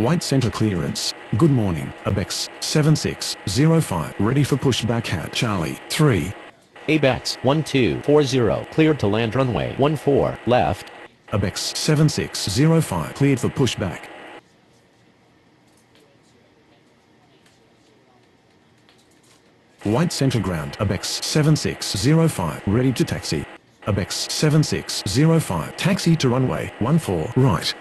White center clearance. Good morning, ABEX 7605. Ready for pushback at Charlie 3. ABEX 1240 cleared to land runway 14 left. ABEX 7605 cleared for pushback. White center ground. ABEX 7605 ready to taxi. ABEX 7605 taxi to runway 14 right.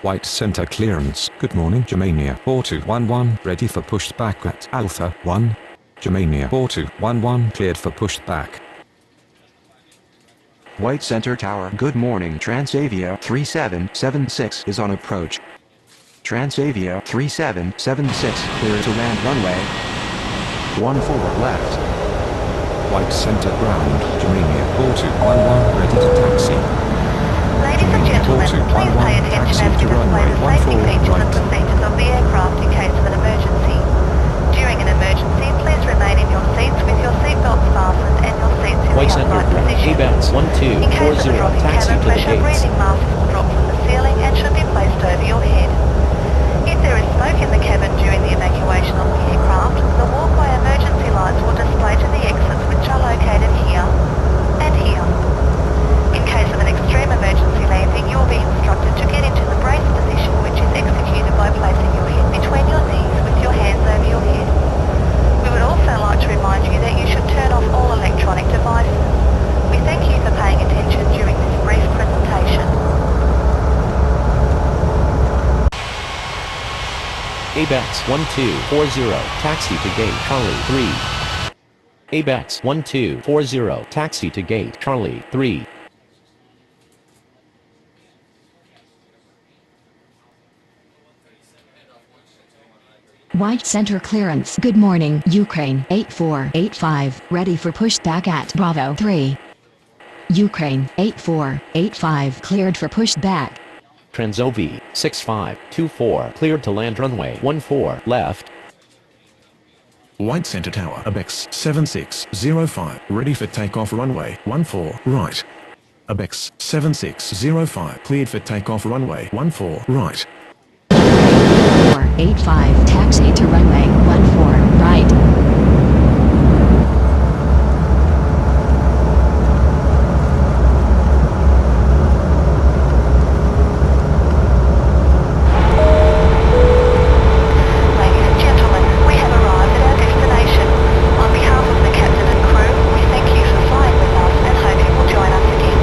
White center clearance. Good morning, Germania 4211 ready for pushback at Alpha 1. Germania 4211 cleared for pushback. White center tower. Good morning, Transavia 3776 is on approach. Transavia 3776 clear to land runway 14 left. White center ground. Germania 4211 ready to taxi. Ladies and gentlemen, please pay attention as we display the safety features and procedures of the aircraft in case of an emergency. During an emergency, please remain in your seats with your seatbelts fastened and your seats in White the center upright ground. position. ABEX In case of a 1240 drop in taxi cabin to the pressure, gates. breathing masks will drop from the ceiling and should be placed over your head. If there is smoke in the cabin during the evacuation of the aircraft, the walkway emergency lights will display to the exits which are located here and here. In case of an extreme emergency landing, you will be instructed to get into the brace position, which is executed by placing your head between your knees with your hands over your head. We would also like to remind you that you should turn off all electronic devices. We thank you for paying attention during this brief presentation. ABEX 1240 taxi to gate Charlie 3. ABEX 1240 taxi to gate Charlie 3. White center clearance. Good morning, Ukraine 8485 ready for pushback at Bravo 3. Ukraine 8485 cleared for pushback. Transavia 6524 cleared to land runway 14 left. White center tower. ABEX 7605 ready for takeoff runway 14 right. ABEX 7605 cleared for takeoff runway 14 right. 485 taxi to runway 14 right. Ladies and gentlemen, we have arrived at our destination. On behalf of the captain and crew, we thank you for flying with us and hope you will join us again.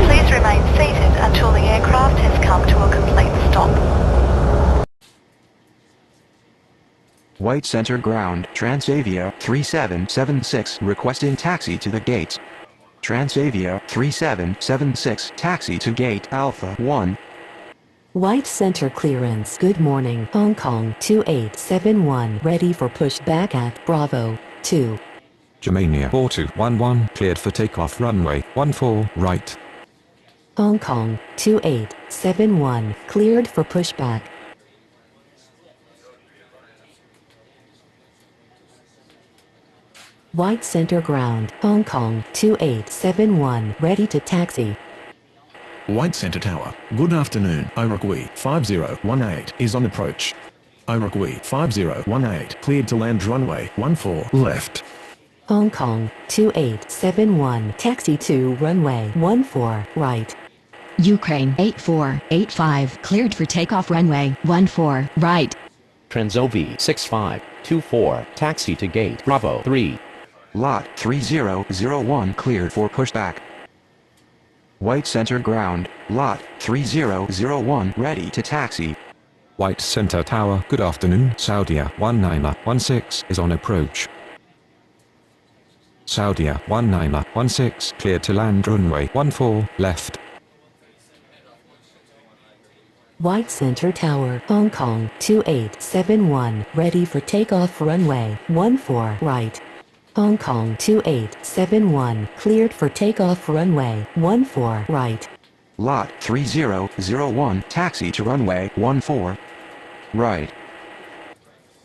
Please remain seated until the aircraft has come to a complete stop. White center ground. Transavia 3776 requesting taxi to the gates. Transavia 3776 taxi to gate Alpha 1. White center clearance. Good morning, Hong Kong 2871 ready for pushback at Bravo 2. Germania 4211 cleared for takeoff runway 14 right. Hong Kong 2871 cleared for pushback. White center ground. Hong Kong 2871 ready to taxi. White center tower. Good afternoon. Iroquois 5018 is on approach. Iroquois 5018 cleared to land runway 14 left. Hong Kong 2871 taxi to runway 14 right. Ukraine 8485 cleared for takeoff runway 14 right. Transavia 6524 taxi to gate Bravo 3. Lot 3001 cleared for pushback. White center ground. Lot 3001 ready to taxi. White center tower. Good afternoon. Saudia 1916 is on approach. Saudia 1916 cleared to land runway 14 left. White center tower. Hong Kong 2871 ready for takeoff runway 14 right. Hong Kong 2871 cleared for takeoff runway 14 right. Lot 3001, taxi to runway 14. Right.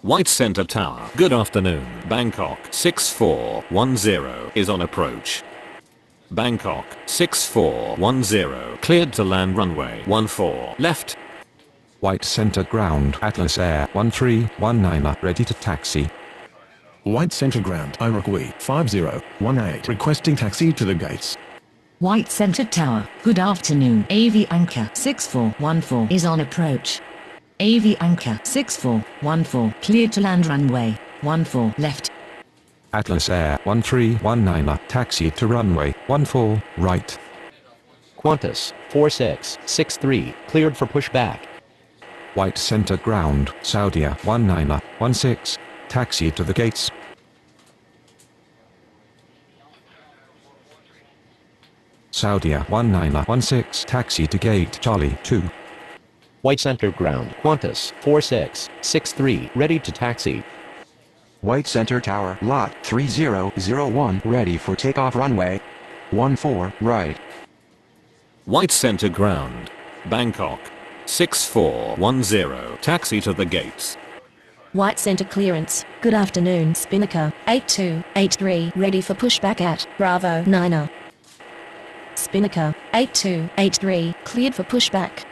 White Center Tower. Good afternoon. Bangkok 6410 is on approach. Bangkok 6410 cleared to land runway 14 left. White Center Ground, Atlas Air 1319 ready to taxi. White Center Ground, Iroquois 5018 requesting taxi to the gates. White Center Tower, good afternoon. AV Anchor 6414 is on approach. AV Anchor 6414 cleared to land runway 14 left. Atlas Air 1319 taxi to runway 14 right. Qantas 4663 cleared for pushback. White Center Ground, Saudia 1916 taxi to the gates. Saudia 1916 taxi to gate Charlie 2. White Center Ground, Qantas 4663 ready to taxi. White Center Tower, Lot 3001, ready for takeoff runway 14 right. White Center Ground. Bangkok 6410 taxi to the gates. White Center Clearance, good afternoon. Spinnaker 8283 ready for pushback at Bravo 9. Spinnaker 8283 cleared for pushback.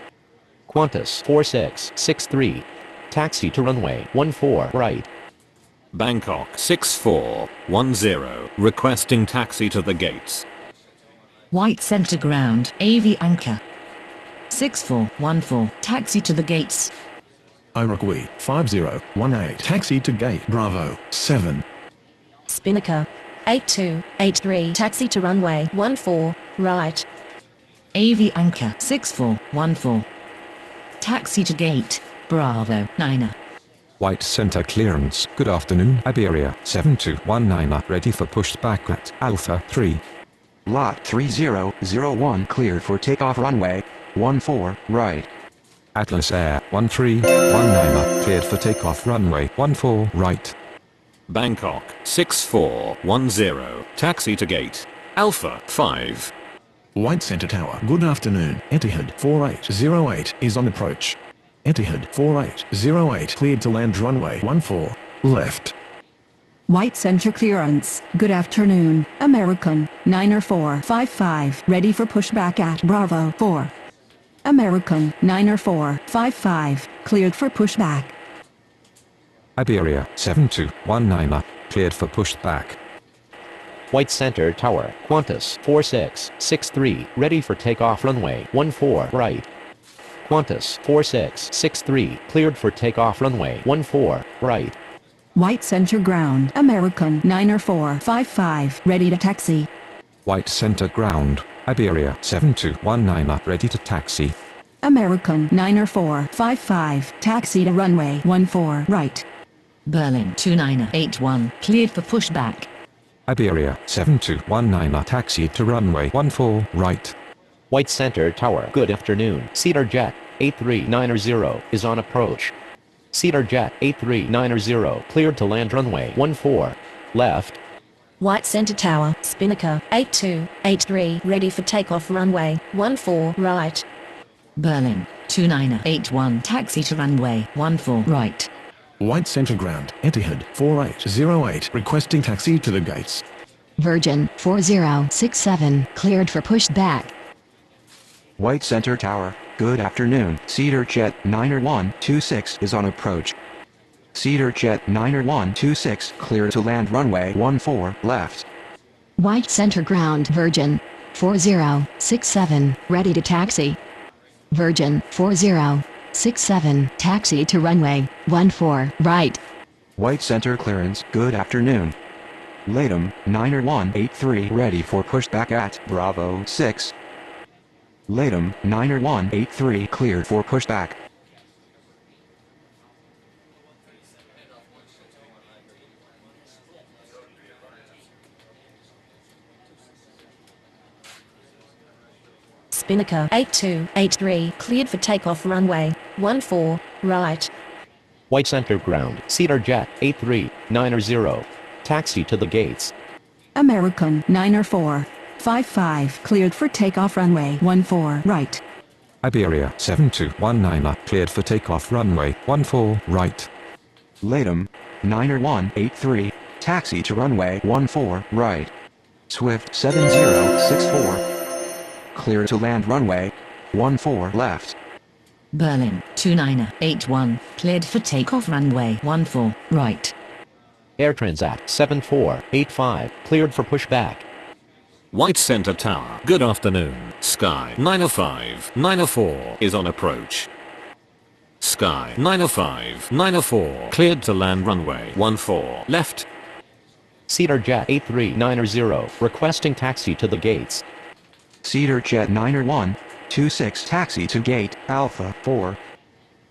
Qantas 4663 taxi to runway 14 right. Bangkok 6410 requesting taxi to the gates. White Center Ground, AV Anchor 6414 taxi to the gates. Iroquois 5018 taxi to gate Bravo 7. Spinnaker 8283 taxi to runway 14 right. AV Anchor 6414 taxi to gate Bravo 9. White Center Clearance, good afternoon. Iberia 7219 ready for pushback at Alpha 3. Lot 3001 cleared for takeoff runway 14 right. Atlas Air 1319 cleared for takeoff runway 14 right. Bangkok 6410 taxi to gate Alpha 5. White Center Tower, good afternoon. Etihad 4808 is on approach. Etihad 4808 cleared to land runway 14 left. White Center Clearance, good afternoon. American 90455 ready for pushback at Bravo 4. American 90455 cleared for pushback. Iberia 7219 cleared for pushback. White Center Tower, Qantas 4663 ready for takeoff runway 14 right. Qantas 4663 cleared for takeoff runway 14 right. White Center Ground, American 90455 ready to taxi. White Center Ground, Iberia 7219 ready to taxi. American 90455 taxi to runway 14 right. Berlin 2981 cleared for pushback. Iberia 7219 taxi to runway 14 right. White Center Tower, good afternoon. Cedar Jet 8390 is on approach. Cedar Jet 8390 cleared to land runway 14 left. White Center Tower, Spinnaker 8283 ready for takeoff runway 14 right. Berlin 2981 taxi to runway 14 right. White Center Ground, Etihad 4808 requesting taxi to the gates. Virgin 4067 cleared for pushback. White Center Tower, good afternoon. Cedar Jet 9126 is on approach. Cedar Jet 9126 clear to land runway 14 left. White Center Ground, Virgin 4067 ready to taxi. Virgin 4067 taxi to runway 14 right. White Center Clearance, good afternoon. Latham 9183 ready for pushback at Bravo 6. Latham 9183 cleared for pushback. Spinnaker 8283 cleared for takeoff runway 14 right. White Center Ground, Cedar Jet 8390 taxi to the gates. American 904 55 cleared for takeoff runway 14 right. Iberia 7219 cleared for takeoff runway 14 right. Latham, Niner 183, taxi to runway 14 right. Swift 7064, clear to land runway 14 left. Berlin 2981 cleared for takeoff runway 14 right. Air Transat 7485 cleared for pushback. White Center Tower, good afternoon. Sky 90594 is on approach. Sky 90594 cleared to land runway 14 left. Cedar Jet 8390 requesting taxi to the gates. Cedar Jet Niner 126 taxi to gate Alpha 4.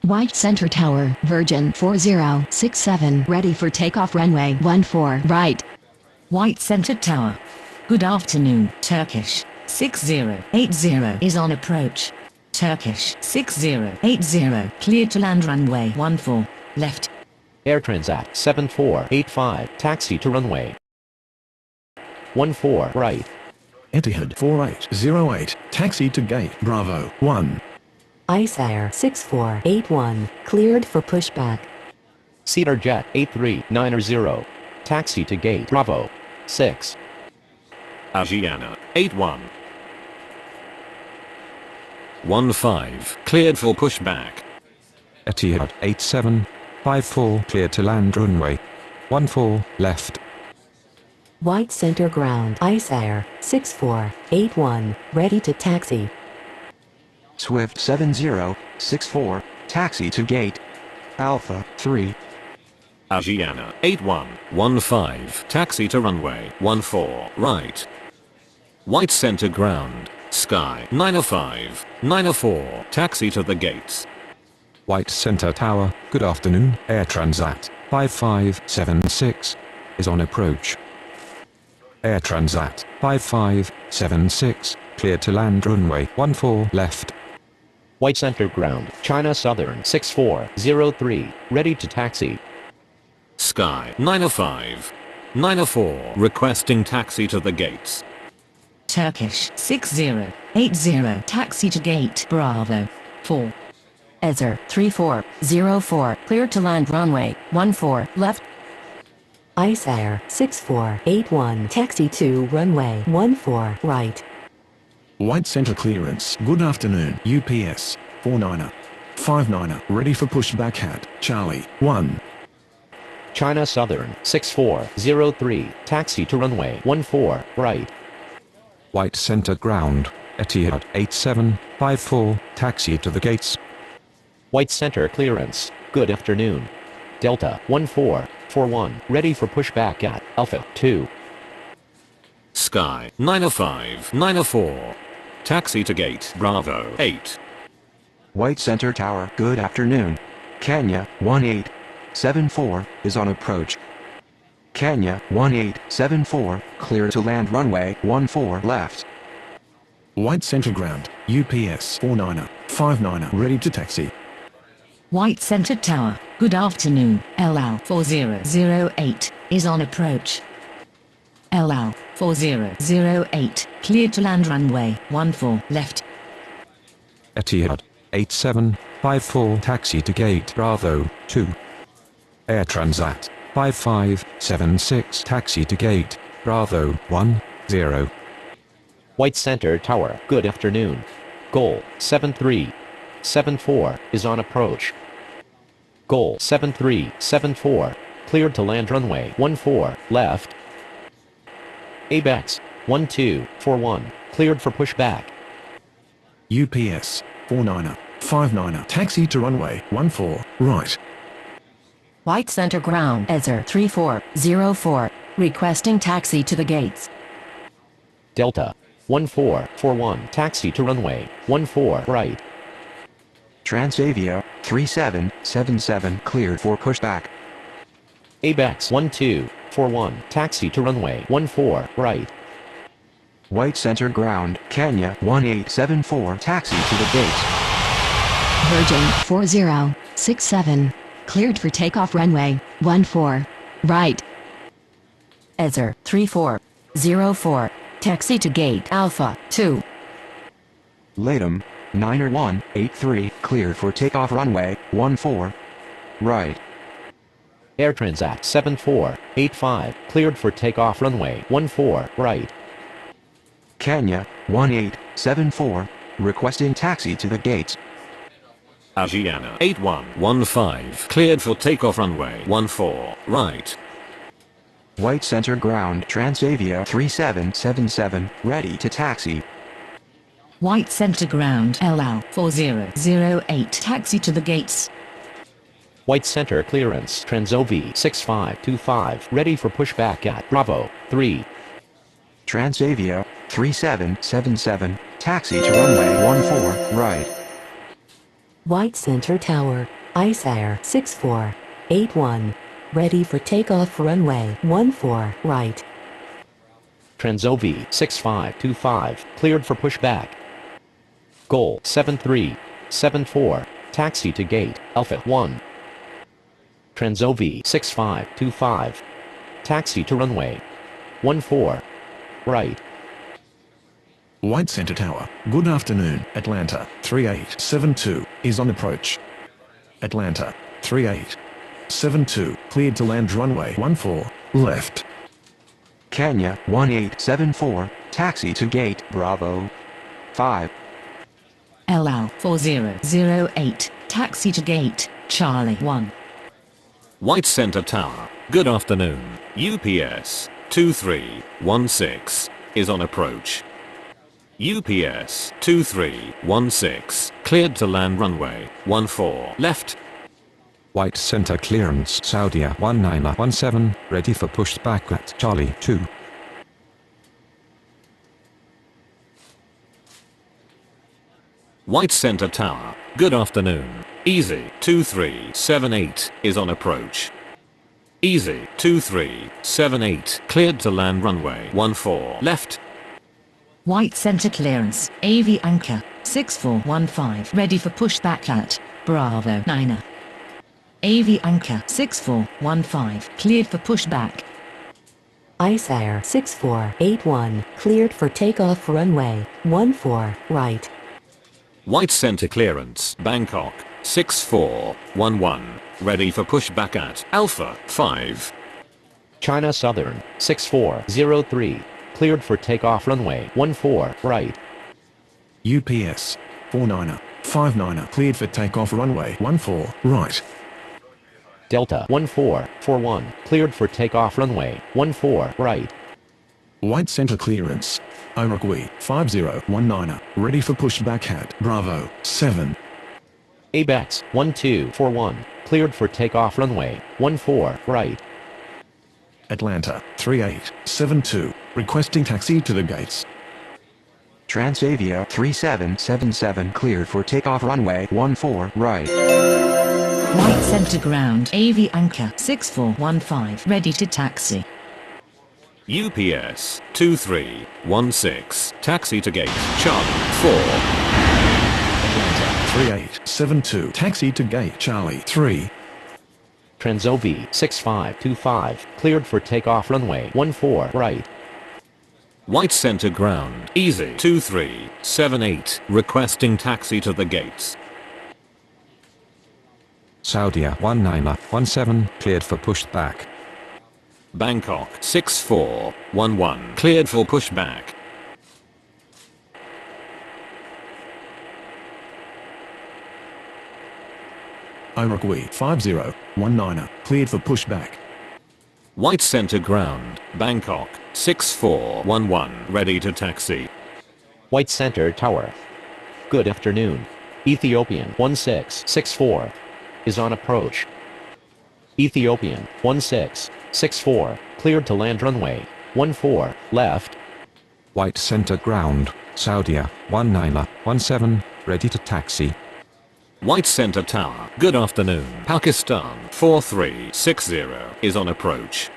White Center Tower, Virgin 4067 ready for takeoff runway 14 right. White Center Tower. Good afternoon. Turkish 6080 is on approach. Turkish 6080 cleared to land runway 14 left. Air Transat 7485 taxi to runway 14 right. Etihad 4808, taxi to gate Bravo 1. Ice Air 6481 cleared for pushback. Cedar Jet 8390 taxi to gate Bravo 6. Asiana 8115 cleared for pushback. Etihad 8754 cleared to land runway 14 left. White Center Ground Ice Air 6481 ready to taxi. Swift 7064, taxi to gate Alpha 3. Asiana 8115 taxi to runway 14 right. White Center Ground, Sky 90594 taxi to the gates. White Center Tower, good afternoon. Air Transat 5576 is on approach. Air Transat 5576 cleared to land runway 14 left. White Center Ground, China Southern 6403 ready to taxi. Sky 90594 requesting taxi to the gates. Turkish 6080 taxi to gate Bravo 4. Ezer 3404 clear to land runway 14 left. Ice Air 6481 taxi to runway 14 right. White Center clearance, good afternoon. UPS 49er 59er ready for pushback hat Charlie 1. China Southern 6403 taxi to runway 14 right. White Center Ground, Etihad 8754 taxi to the gates. White Center clearance, good afternoon. Delta 1441 ready for pushback at Alpha 2. Sky 90594 taxi to gate Bravo 8. White Center Tower, good afternoon. Kenya 1874 is on approach. Kenya 1874 clear to land runway 14 left. White Center Ground, UPS 49er 59er ready to taxi. White Center Tower, good afternoon. LL 4008 is on approach. LL 4008 cleared to land runway 14 left. Etihad 8754 taxi to gate Bravo 2. Air Transat 5576 taxi to gate Bravo 10. White Center Tower, good afternoon. Goal 7374 is on approach. Goal 7374 cleared to land runway 14 left. ABEX 1241 cleared for pushback. UPS 49er 59er taxi to runway 14 right. White Center Ground Ezer 3404 requesting taxi to the gates. Delta 1441 taxi to runway 14 right. Transavia 3777 cleared for pushback. ABEX 1241 taxi to runway 14 right. White Center Ground, Kenya 1874 taxi to the gates. Virgin 4067 cleared for takeoff runway 14 right. Ezer 3404 Taxi to gate Alpha 2. Latham, 90183, cleared for takeoff runway 14. Right. Air Transat 7485, cleared for takeoff runway 14 right. Kenya, 1874, requesting taxi to the gates. Agiana 8115, cleared for takeoff runway 14 right. White Center Ground Transavia 3777, ready to taxi. White Center Ground LL 4008, taxi to the gates. White Center Clearance Transovi 6525, ready for pushback at Bravo 3. Transavia 3777, taxi to runway 14 right. White Center Tower, ICE 6481, ready for takeoff runway 14 right. Transovi 6525, cleared for pushback. Goal 7374, taxi to gate Alpha 1. Transovi 6525, taxi to runway 14 right. White Center Tower, good afternoon. Atlanta 3872 is on approach. Atlanta 3872, cleared to land runway 14 left. Kenya 1874, taxi to gate Bravo 5. LL 4008, taxi to gate Charlie 1. White Center Tower, good afternoon. UPS 2316 is on approach. UPS 2316, cleared to land runway 14 left. White Center Clearance Saudia 1917, ready for pushback at Charlie 2. White Center Tower, good afternoon. Easy 2378 is on approach. Easy 2378, cleared to land runway 14 left. White Center Clearance AV Anchor 6415, ready for pushback at Bravo 9. AV Anchor 6415, cleared for pushback. ICE 6481, cleared for takeoff runway 14 right. White Center Clearance Bangkok 6411, ready for pushback at Alpha 5. China Southern 6403, cleared for takeoff runway 14 right. UPS 4959, cleared for takeoff runway 14 right. Delta 1441, cleared for takeoff runway 14 right. White Center Clearance Uruguay 5019, ready for pushback at Bravo 7. ABEX 1241, cleared for takeoff runway 14 right. Atlanta 3872, requesting taxi to the gates. Transavia 3777, cleared for takeoff runway 14 right. White Center Ground AV Anchor 6415, ready to taxi. UPS 2316, taxi to gate Charlie 4. Atlanta 3872, taxi to gate Charlie 3. Transovi 6525, cleared for takeoff runway 14 right. White Center Ground, Easy 2378, requesting taxi to the gates. Saudia 1917, cleared for pushback. Bangkok 6411, cleared for pushback. Uruguay 5019, cleared for pushback. White Center Ground, Bangkok 6411, ready to taxi. White Center Tower, good afternoon. Ethiopian 1664 is on approach. Ethiopian 1664, cleared to land runway 14 left. White Center Ground, Saudia 1917, ready to taxi. White Center Tower, good afternoon. Pakistan 4360 is on approach.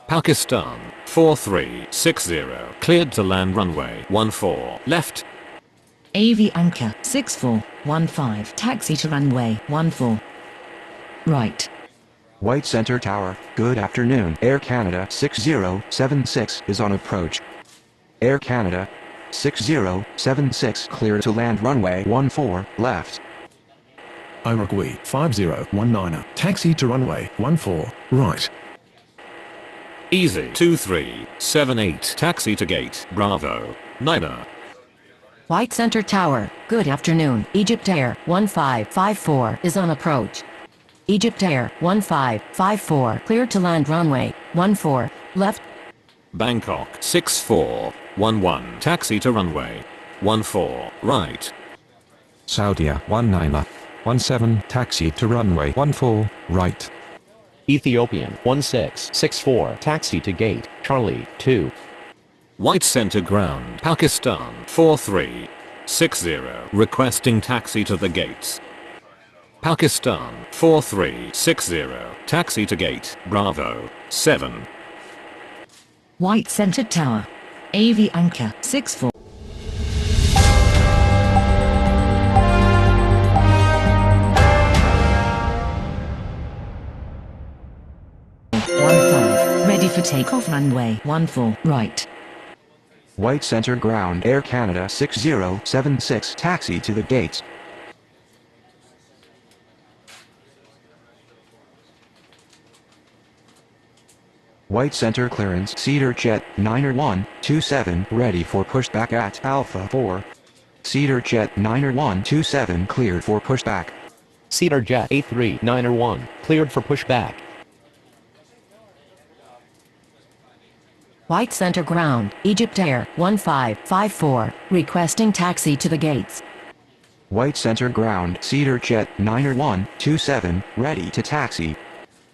Pakistan 4360, cleared to land runway 14 left. AV Anchor 6415, taxi to runway 14 right. White Center Tower, good afternoon. Air Canada 6076 is on approach. Air Canada 6076 clear to land runway 14 left. Iroquois 5019, taxi to runway 14, right. Easy 2378 taxi to gate Bravo 9er. White Center Tower, good afternoon. Egypt Air 1554 is on approach. Egypt Air 1554 cleared to land runway 14 left. Bangkok 6411 taxi to runway 14 right. Saudia 1917 taxi to runway 14 right. Ethiopian 1664 taxi to gate Charlie 2. White Center Ground Pakistan 4360 requesting taxi to the gates. Pakistan 4360 taxi to gate Bravo 7. White Center Tower. AV Anchor 64. Ready for takeoff runway 14 right. White Center Ground Air Canada 6076 taxi to the gates. White Center clearance Cedar Jet 90127 ready for pushback at Alpha 4. Cedar Jet 90127 cleared for pushback. Cedar Jet 8391 cleared for pushback. White Center Ground, Egypt Air 1554 requesting taxi to the gates. White Center Ground Cedar Jet 90127 ready to taxi.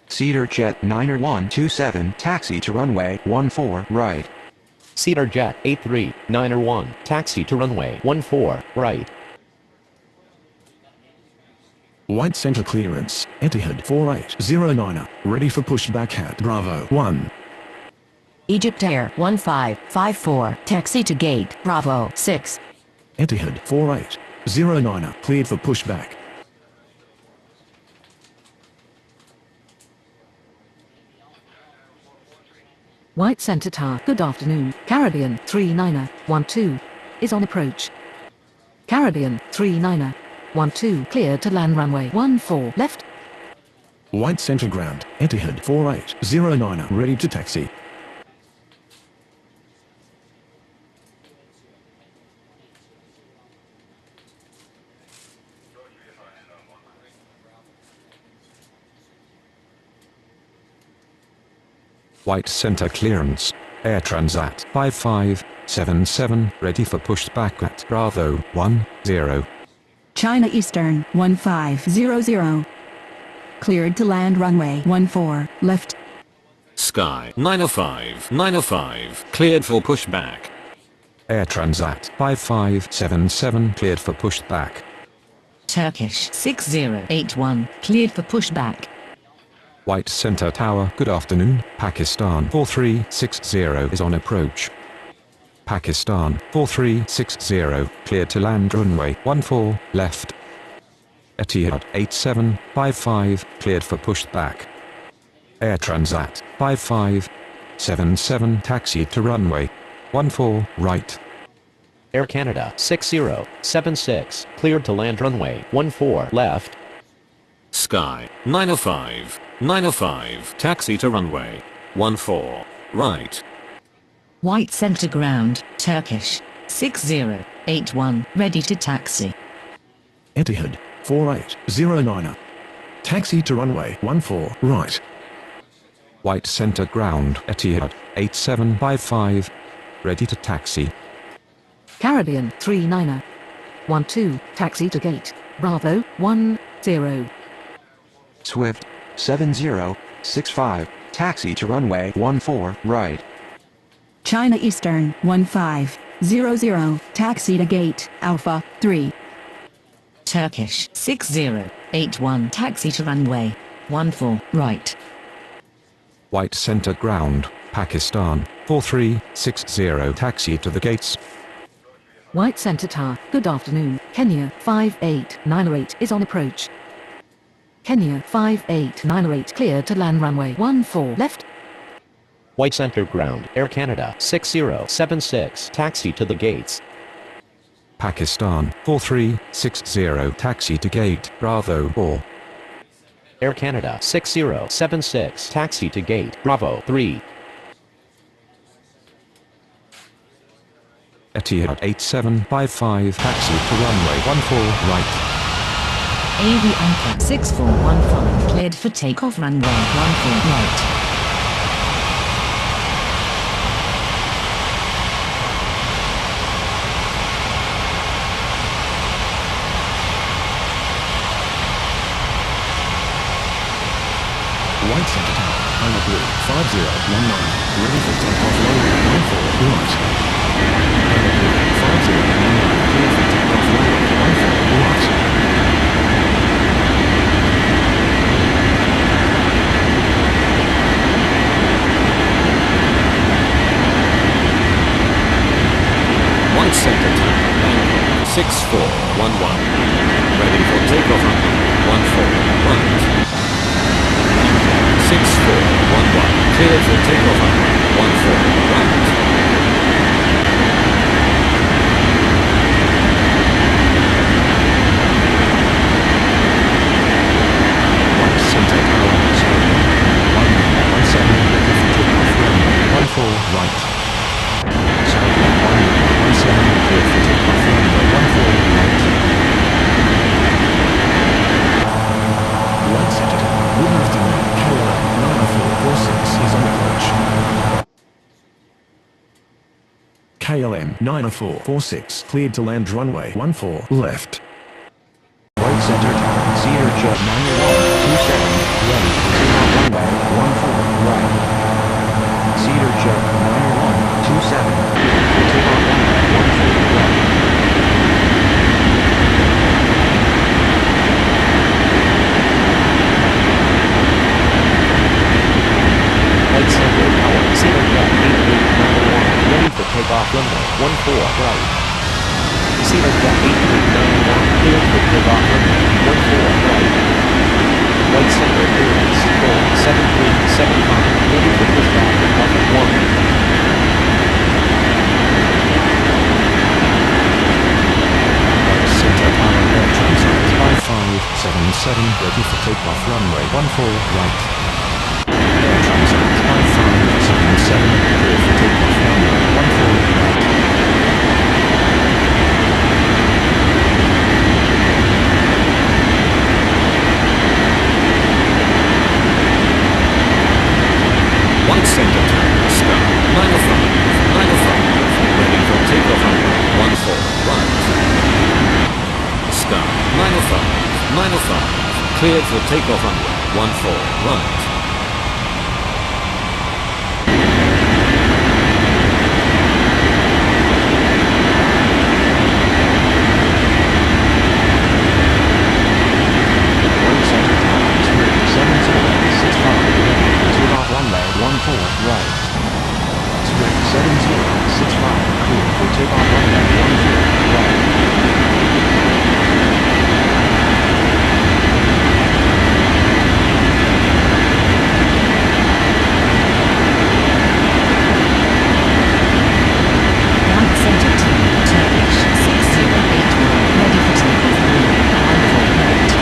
Cedar Jet 90127 taxi to runway 14 right. Cedar Jet 8391 taxi to runway 14 right. White Center clearance, Etihad 4809, ready for pushback at Bravo 1. Egypt Air 1554 taxi to gate Bravo 6. Etihad 4809, cleared for pushback. White Center Tower, good afternoon. Caribbean 3912 is on approach. Caribbean 3912 clear to land runway 14 left. White Center Ground, Etihad 4809, ready to taxi. White Center clearance. Air Transat 5577 ready for pushback at Bravo 10. China Eastern 1500. Cleared to land runway 14 left. Sky 905 cleared for pushback. Air Transat 5577 cleared for pushback. Turkish 6081 cleared for pushback. White Center Tower, good afternoon. Pakistan 4360 is on approach. Pakistan 4360 cleared to land runway 14 left. Etihad 8755 cleared for pushback. Air Transat 5577 taxi to runway 14 right. Air Canada 6076 cleared to land runway 14 left. Sky 905 taxi to runway 14 right. White Center Ground, Turkish 6081 ready to taxi. Etihad 4809, taxi to runway 14 right. White Center Ground, Etihad 8755 ready to taxi. Caribbean 3912 taxi to gate Bravo 10. Swift 7065 taxi to runway 14 right. China Eastern 1500. Taxi to gate Alpha 3. Turkish 6081 taxi to runway 14 right. White Center Ground, Pakistan 4360 taxi to the gates. White Center Tower, good afternoon. Kenya 5898 is on approach. Kenya 5898 clear to land runway 14 left. White Center Ground, Air Canada 6076, taxi to the gates. Pakistan 4360, taxi to gate Bravo 4. Air Canada 6076, taxi to gate Bravo 3. Etihad 8755, taxi to runway 14 right. AV Anchor 6415, cleared for takeoff runway 14 right. White Center Tower, Iowa Blue 5019, ready for takeoff runway 14 right. Iowa Blue 5019, clear for takeoff runway 14 right. White Center Tower, Bangkok 6411, ready for takeoff runway 14 right. 6411, cleared for takeoff runway 14 right. White Center Tower, 1917, ready for takeoff runway 14 right. Southern 1917, cleared for takeoff runway 14 right. White Center Tower, good afternoon. KLM 90446, cleared to land runway 14 left. White Center Tower, Cedar Jet 9127, ready for takeoff runway 14 right. Cedar Jet 9127, cleared for takeoff runway 14 right. White Center Tower, Cedar Jet 8891, ready for takeoff runway 14 right. Cedar Jet 8891, cleared for takeoff runway 14 right. White Center clearance 47375, ready for pushback at level 1. Center Tower, Air Transit 5577, ready for takeoff runway 14 right. Air Transit 5577, clear for takeoff runway 14 right. White Center Tower, Sky 905, ready for takeoff runway 14 right. Sky 905, cleared for takeoff runway 14 right. White Center Tower, 7065, ready for takeoff runway 14 right. Swift 7065, clear for takeoff runway 14 right. White Center Tower, Turkish 6081, ready for takeoff runway 14 right.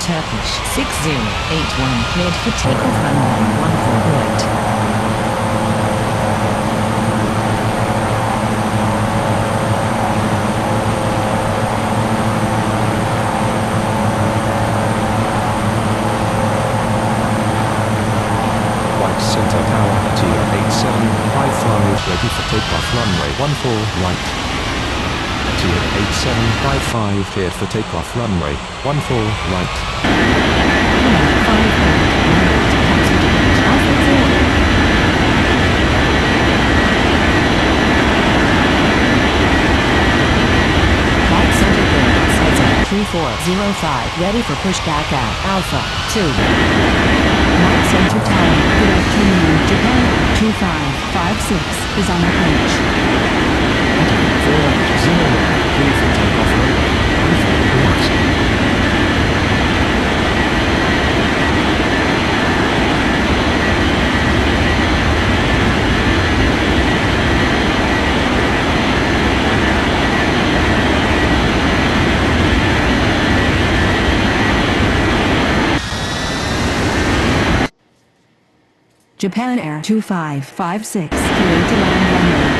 Turkish 6081, cleared for takeoff runway 14 right. White Center Tower, Etihad 8755, ready for takeoff runway 14 right. Etihad 8755, cleared for takeoff runway 14 right. White Center clearance heads up 3405, ready for pushback at Alpha 2. White Center Tower, good afternoon. Japan 2556 is on approach. Japan Air 2556 cleared to land runway